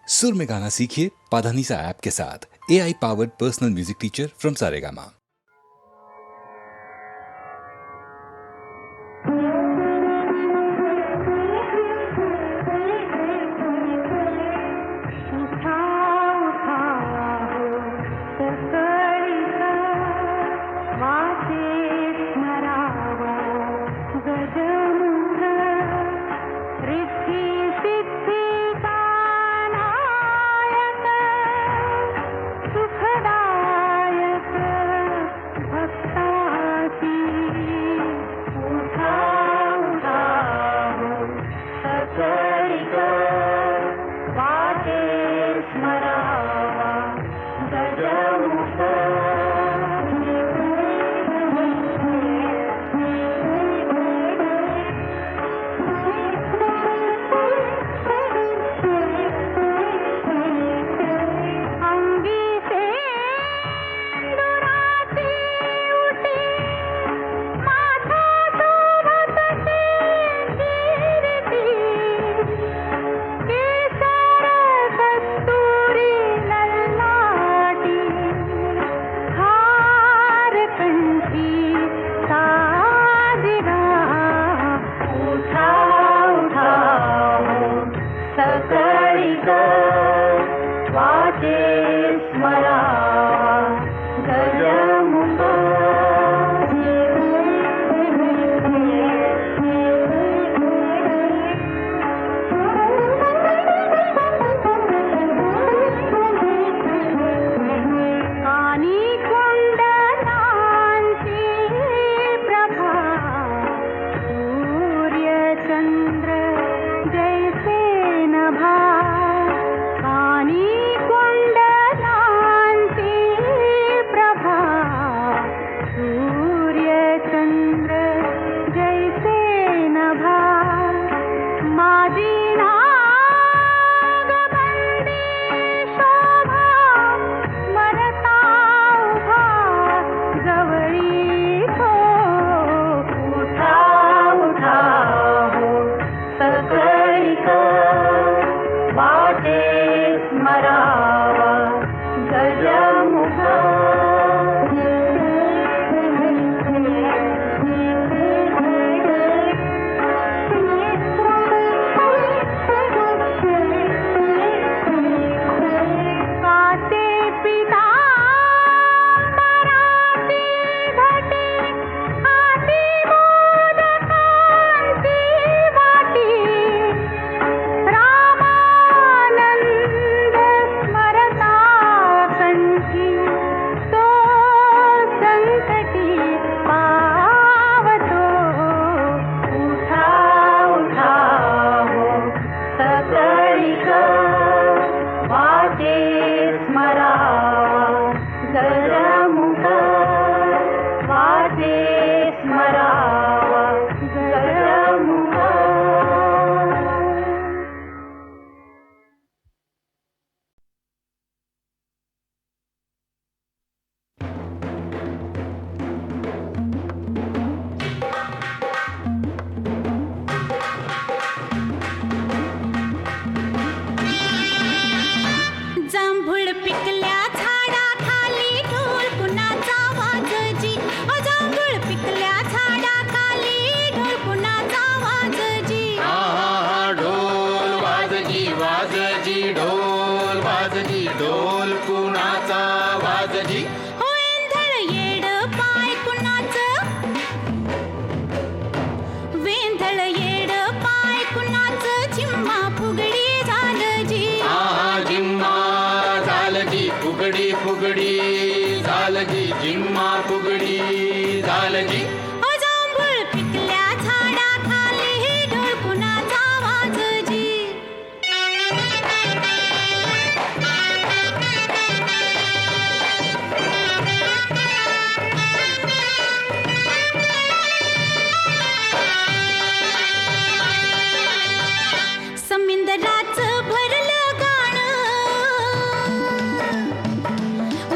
सुर में गाना सीखिए पाधानीसा ऐप के साथ। AI powered personal music teacher from Saregama.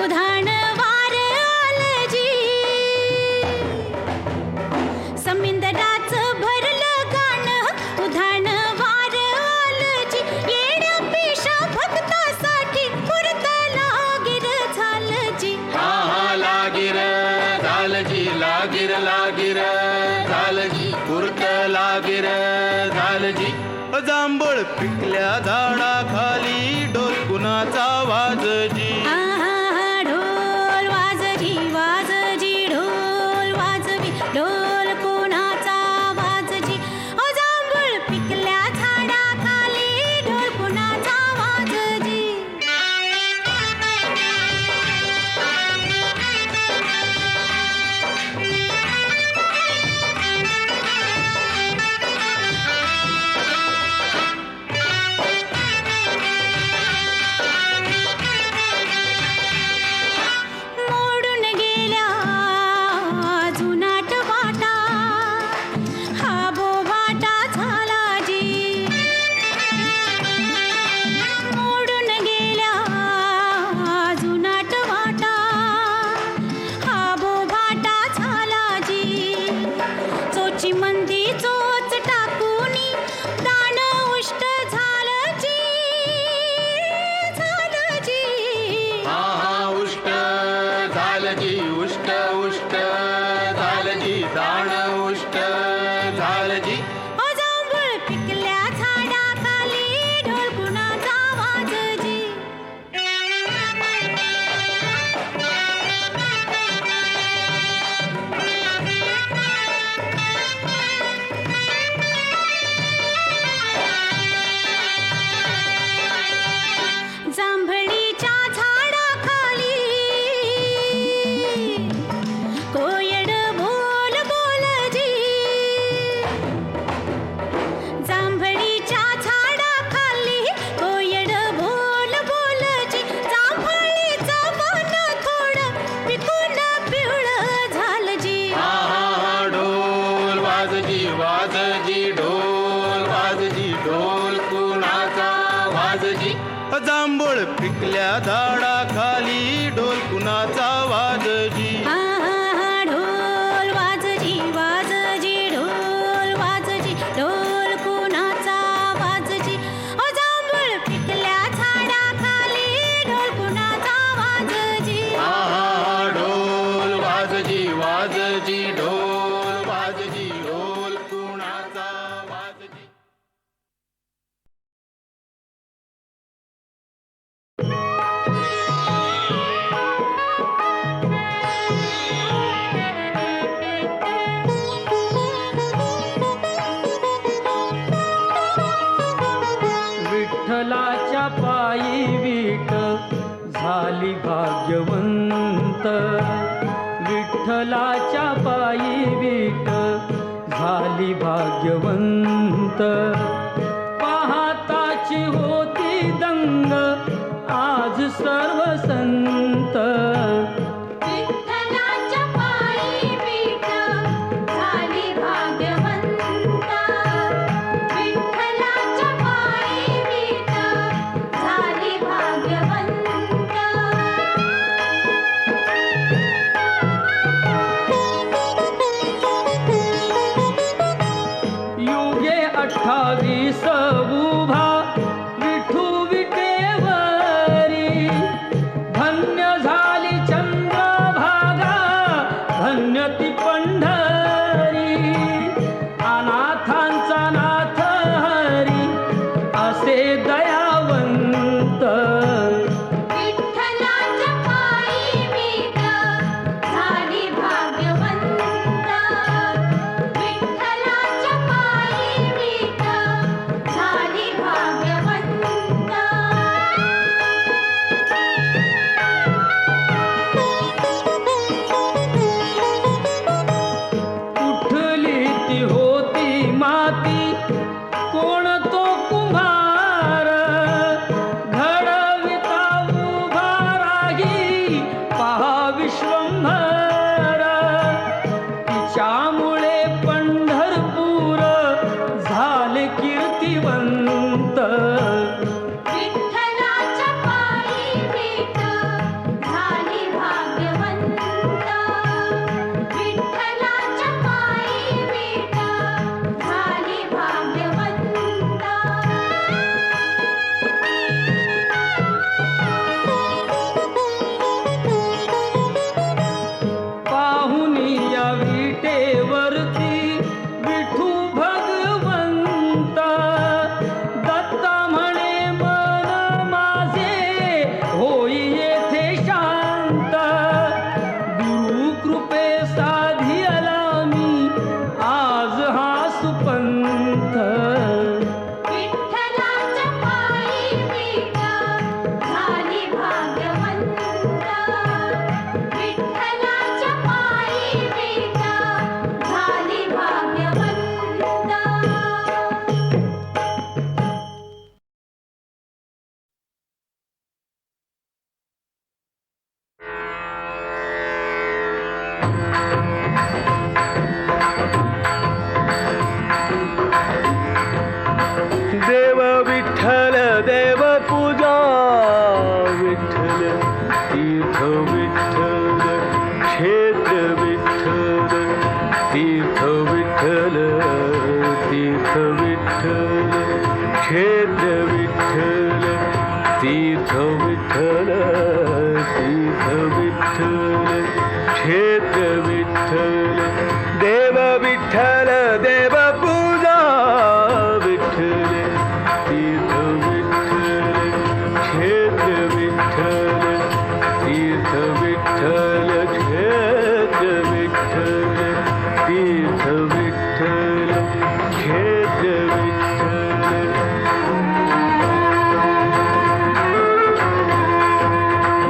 उधाण वार आलं जी पिकल्या झाडाखाली डोल कुणाचा वाजजी ढोल वाजजी वाजजी ढोल वाजवी ढोल कोणाचा वाजजी ओ जांभूळ पिकल्या झाडाखाली ढोल कोणाचा वाजजी मोडून गेल्या जुनाट वाटा हा बोभाटा झाला जी मोडून गेल्या जुनाट वाटा हा बोभाटा झाला जी चोची मंदी चोच टाकूनी दान उष्ट झालं जी उष्ट झालं जी उष्ट उष्ट झालं जी दाण उष्ट झालं जी ओ जांभूळ पिकल्या झाडाखाली ढोल कुणाचा वाजजी जांभळीच्या झाडाखाली कोयड बोल बोलजी जांभळीच्या झाडाखाली कोयड बोल बोलजी जांभळीचं मन थोडं पिकून पिवळं झालं जी ढोल वाजजी वाजजी ढोल वाजजी ढोल कुणाचा वाजजी जांभूळ पिकल्या झाडाखाली ढोल कुणाचा वाजजी ढोल वाजजी वाजजी ढोल वाजजी ढोल कोणाचा वाजजी ओ जांभूळ पिकल्या झाडाखाली ढोल कोणाचा वाजजी ढोल वाजजी वाजजी ढोल वाजजी ढोल कुणाचा वाजजी विठ्ठलाच्या पायी वीट झाली भाग्यवंत विठ्ठलाच्या पायी वीट झाली भाग्यवंत पाहताची होती दंग आज सर्व संत विठ्ठलाच्या पायी वीट झाली भाग्यवंत विठ्ठलाच्या पायी वीट झाली भाग्यवंत युगे 28 उभा विठू विटेवरी धन्य झाली देव विठ्ठल देव पूजा विठ्ठल तीर्थ विठ्ठल क्षेत्र विठ्ठल तीर्थ विठ्ठल तीर्थ विठ्ठल क्षेत्र विठ्ठल तीर्थ विठ्ठल तीर्थ विठ्ठल क्षेत्र विठ्ठल देव विठ्ठल देव पूजा विठ्ठल तीर्थ विठ्ठल क्षेत्र विठ्ठल तीर्थ विठ्ठल क्षेत्र विठ्ठल तीर्थ विठ्ठल क्षेत्र विठ्ठल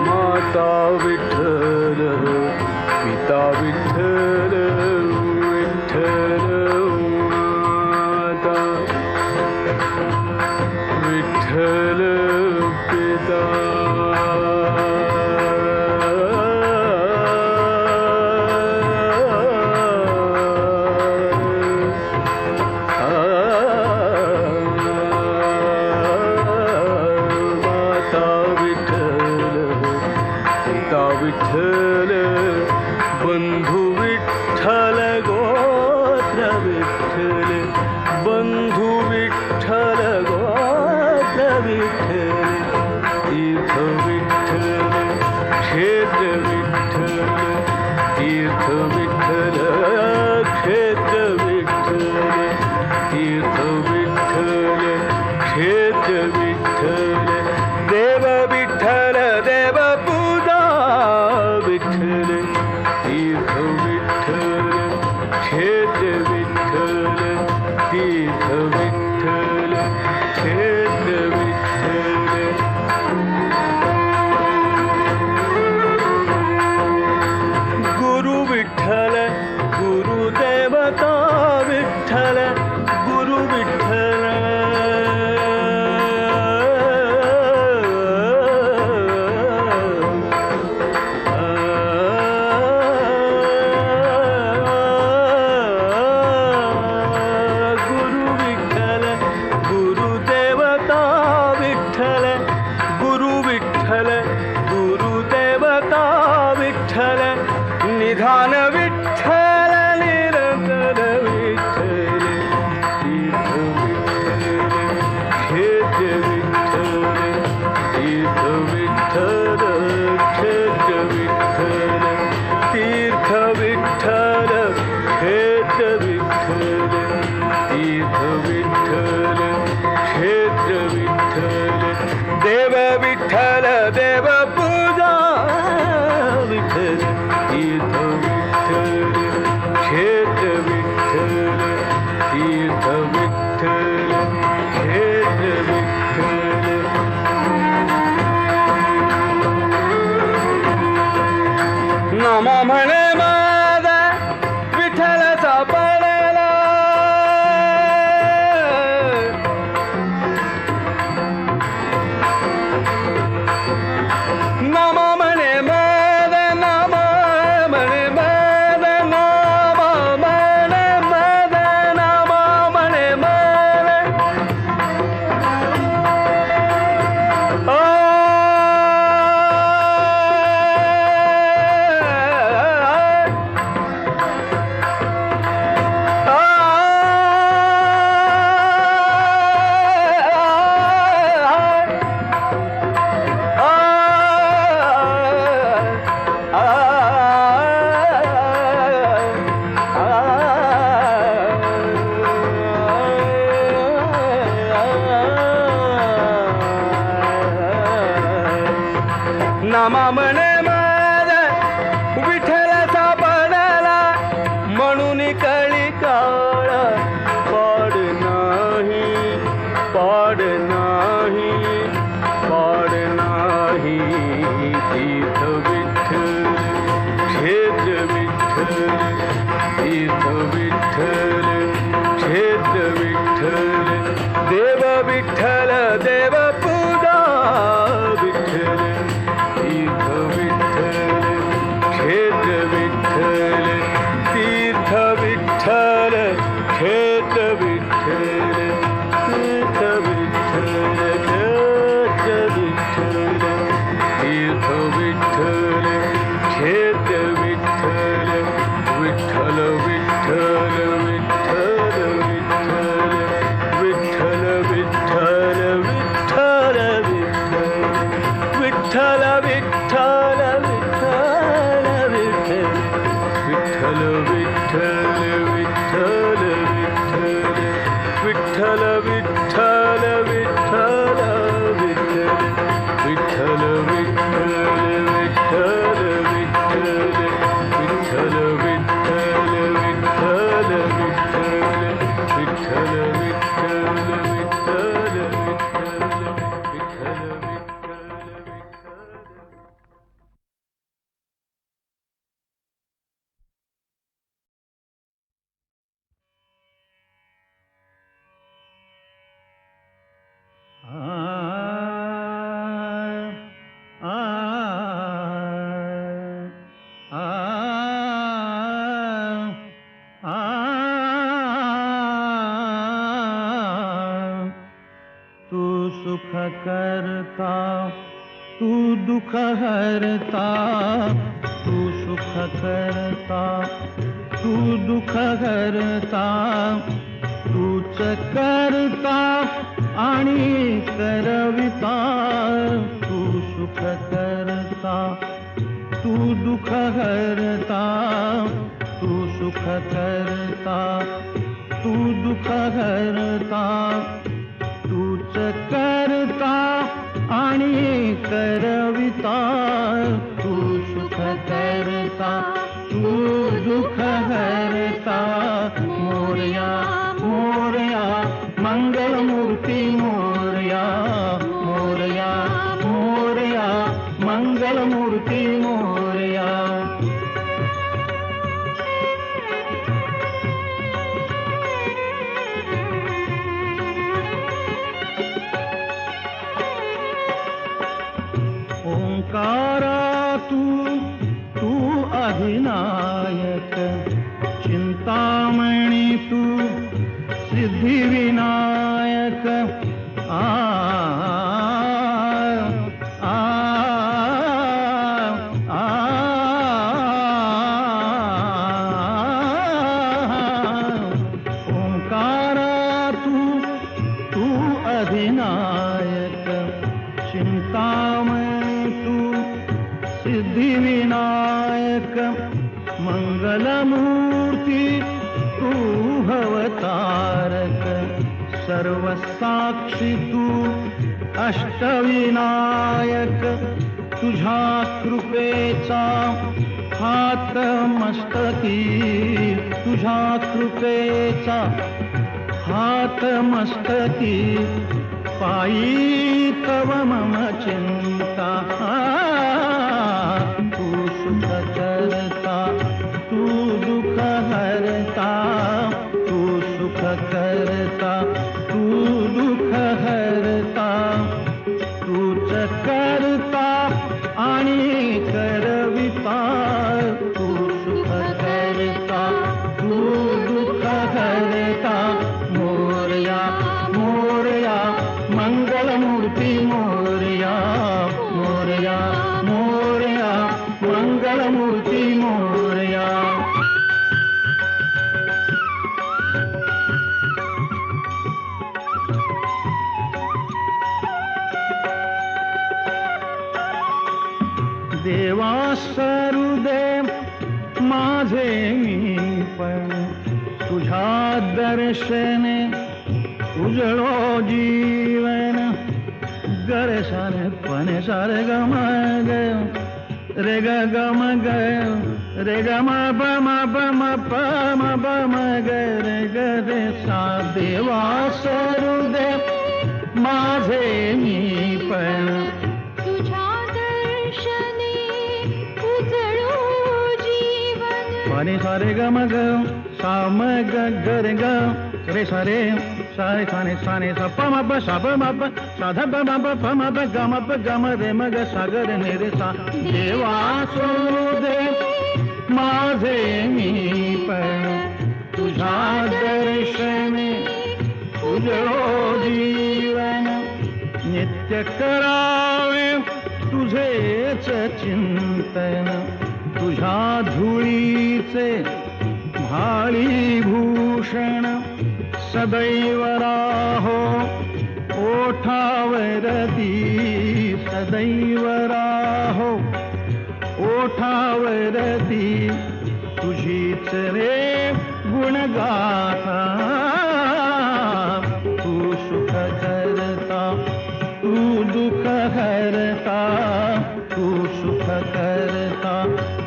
माता विठ्ठल पिता विठ्ठल विठ्ठल माता विठ्ठल पिता माता विठ्ठल पिता विठ्ठल बंधू विठ्ठल गोत्र विठ्ठल बंधू विठ्ठल गोत्र विठ्ठल तीर्थ विठ्ठल क्षेत्र विठ्ठल तीर्थ विठ्ठल क्षेत्र विठ्ठल तीर्थ विठ्ठल क्षेत्र विठ्ठल देव विठ्ठल देव पूजा विठ्ठल तीर्थ विठ्ठल क्षेत्र विठ्ठल तीर्थ विठ्ठल क्षेत्र विठ्ठल गुरु विठ्ठल गुरुदेवता विठ्ठल गुरु विठ्ठल गुरु विठ्ठल गुरुदेवता विठ्ठल गुरु विठ्ठल गुरुदेवता विठ्ठल निधान विठ्ठल निरंतर विठ्ठल तीर्थ विठ्ठल क्षेत्र विठ्ठल तीर्थ विठ्ठल क्षेत्र विठ्ठल तीर्थ विठ्ठल क्षेत्र विठ्ठल तीर्थ विठ्ठल क्षेत्र विठ्ठल देव विठ्ठल देव पूजा विठ्ठल तीर्थ विठ्ठल क्षेत्र विठ्ठल तीर्थ विठ्ठल क्षेत्र विठ्ठल नामा म्हणे माझा विठ्ठलाचा पडला नामा म्हणे माझा नामा म्हणे माझा नामा म्हणे माझा नामा म्हणे माझा नामा म्हणे माझा विठ्ठलाचा पडला म्हणून कळी काळ पाड नाही पाड नाही पाड नाही तीर्थ विठ्ठल क्षेत्र विठ्ठल तीर्थ विठ्ठल क्षेत्र विठ्ठल देव विठ्ठल देव पूजा विठ्ठल तीर्थ विठ्ठल करता, तू दुःख हरता, तू सुख करता, तू दुःख हरता, तूच करता आणि करविता, तू सुख करता, तू दुःख हरता, तू सुख करता, तू दुःख हरता, तूच करता आणि करविता, तू सुख करता, तू दुःख हरता. मोरया मोरया मंगलमूर्ती मोरया, मोरया मोरया मंगलमूर्ती मोरया. ओंकारा तू अधिनायक, चिंतामणी तू सिद्धिविनायक. आ आ आ ओंकारा तू अधिनायक, चिंतामणी तू सिद्धिविनायक. मंगलमूर्ती तू भवतारक, सर्वसाक्षी तू अष्टविनायक. तुझ्या कृपेचा हात मस्तकी, तुझ्या कृपेचा हात मस्तकी. पायी तव मम चिंता, तू सुख करता, तू दुःख हरता, तू सुख करता, तू दुःख हरता. तूच करता आणि करविता, तू सुख करता, तू दुःख हरता. मोरया मोरया मंगलमूर्ती मोरया, मोरया मोरया मंगलमूर्ती मोरया. देवा सरुदेव माझे मी पण, तुझ्या दर्शने उजळो जीवन. गरे सारे पने सारे गम ग रे ग गम ग रे ग म प म प म प म प म ग रे ग रे सा. देवा सरुदेव माझे मी पण, तुझ्या दर्शने उजळो जीवन. पाणी सारे ग म ग सा म ग ग रे ग रे सारे सारे साने साने सा प म प सा प म प सा ध प म प प म प ग म प ग म रे म ग सा ग रे ने रे सा. देवा सरुदेव माझे मी पण, तुझ्या दर्शने उजळो जीवन. नित्य करावे तुझेच चिंतन, तुझ्या धुळीचे भाळी भूषण. सदैव राहो ओठावरती, सदैव राहो ओठावरती. तुझीच रे गुणगाथा, तू सुख करता, तू दुःख हरता, तू सुख करता,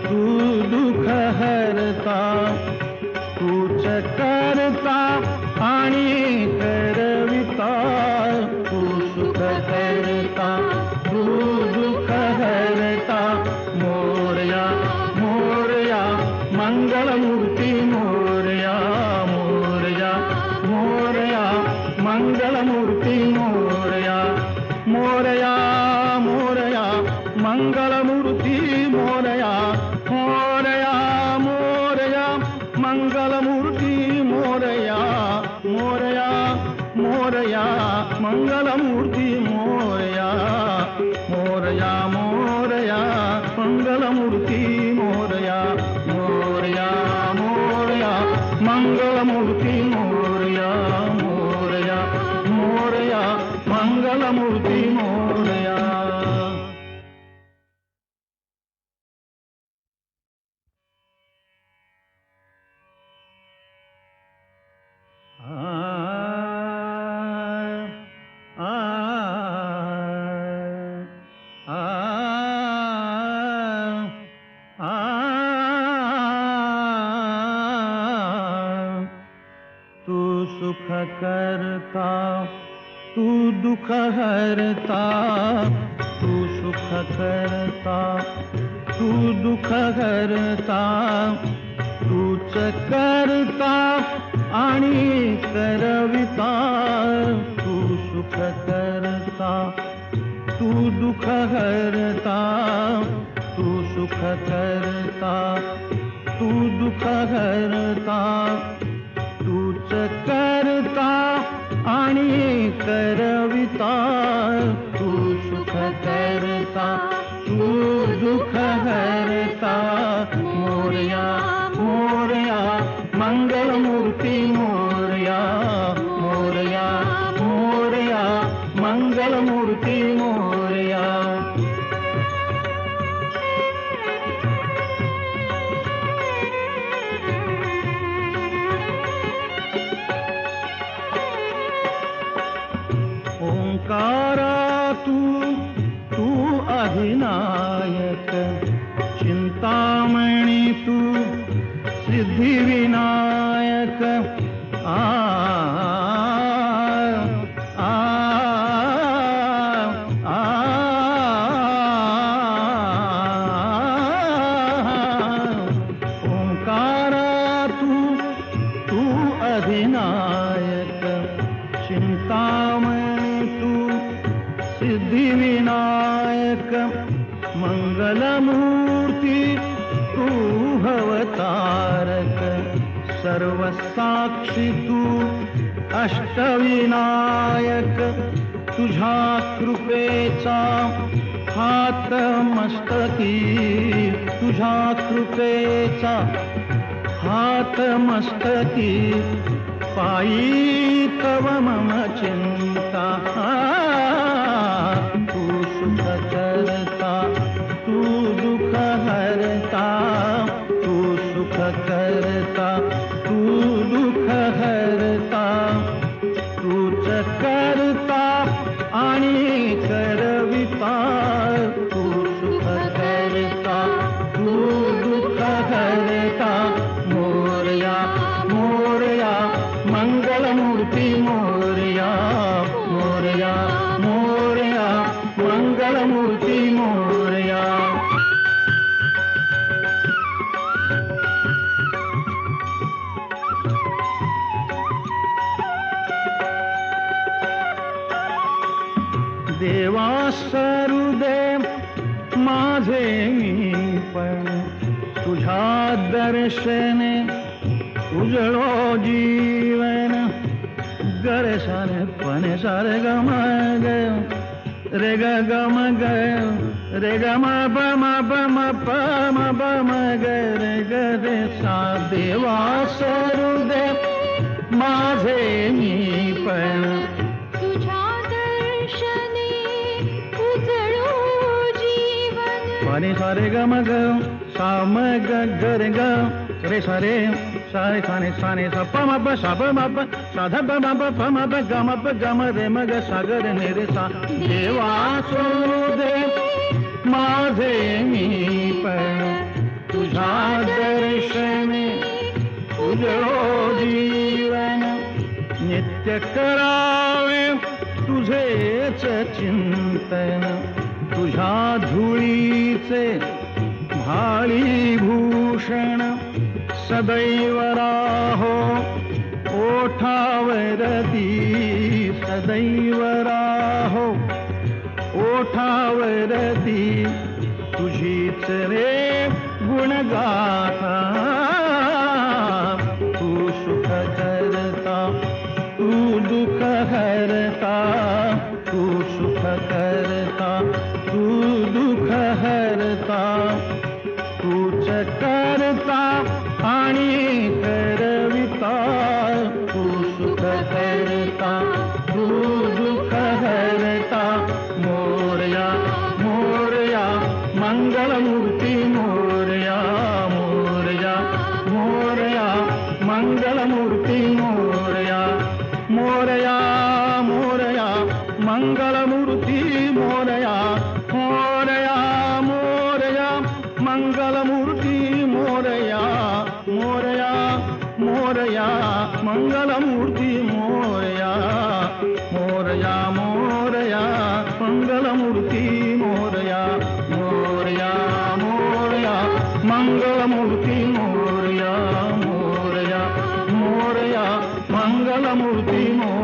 तू दुःख हरता. तूच करता आणि करविता, तू सुख करता, तू दुःख हरता. मोरया मोरया मंगलमूर्ती मोरया, मोरया मोरया मंगलमूर्ती मोरया. मोरया मोरया मंगलमूर्ती मोरया, मोरया मोरया मंगलमूर्ती मोरया. मोरया मोरया मंगलमूर्ती मोरया. करता, तू दुःख हरता, तू सुख करता, तू दुःख हरता, तूच करता आणि करविता, तू सुख करता, तू दुःख हरता, तू सुख करता, तू दुःख हरता, तूच करता आणि करविता, तू सुख करता, तू दुःख हरता. मोरया मोरया मंगलमूर्ती मोरया, मोरया मोरया मंगलमूर्ती मोरया. ओंकारा तू अधिनायक, चिंतामणी तू सिद्धिविनायक. आ आ आ ओंकारा तू अधिनायक, चिंतामणी तू सिद्धिविनायक. मंगलमूर्ती तू भवतारक, सर्वसाक्षी तू अष्टविनायक. तुझ्या कृपेचा हात मस्तकी, तुझ्या कृपेचा हात मस्तकी. पायी तव मम चिंता, तू सुख करता, तू दुःख हरता, तू सुख करता, तू दुःख हरता. तूच करता आणि करविता, तू सुख करता, तू दुःख हरता. मोरया मोरया मंगलमूर्ती मोरया, मोरया मोरया मंगलमूर्ती मोरया. देवा सरुदे माझे मी पण, तुझ्या दर्शने उजळो जीवन. गरे सारे पणे सारे गम ग रे ग गम ग रे ग म प म प म प म प म ग रे ग रे सा. देवा सरुदे माझे मी पण, तुझ्या दर्शने उजळो जीवन. पणे सारे गम ग सा म ग ग रे ग रे सारे सारे साने साने सा प म प सा प म प सा ध प म प प म प ग म प ग म रे म ग सा ग रे ने रे सा. देवा सरुदे माझे मी पण, तुझ्या दर्शने उजळो जीवन. नित्य करावे तुझेच चिंतन, तुझ्या धुळीचे भाळी भूषण. सदैव राहो ओठावरती, सदैव राहो ओठावरती. तुझीच रे गुणगाथा, तू सुख करता, तू दुःख हरता, तू सुख करता, तू दुःख हरता. तूच करता आणि करविता, तू सुख करता, तू दुःख हरता. मोरया मोरया मंगलमूर्ती मोरया, मोरया मोरया मंगलमूर्ती मोरया. मोरया मोरया मंगलमूर्ती मोरया, मोरया मोरया मंगलमूर्ती मोरया, मोरया मोरया मंगलमूर्ती मोरया. मंगलमूर्ती मोरया मोरया मोरया मंगलमूर्ती मोरया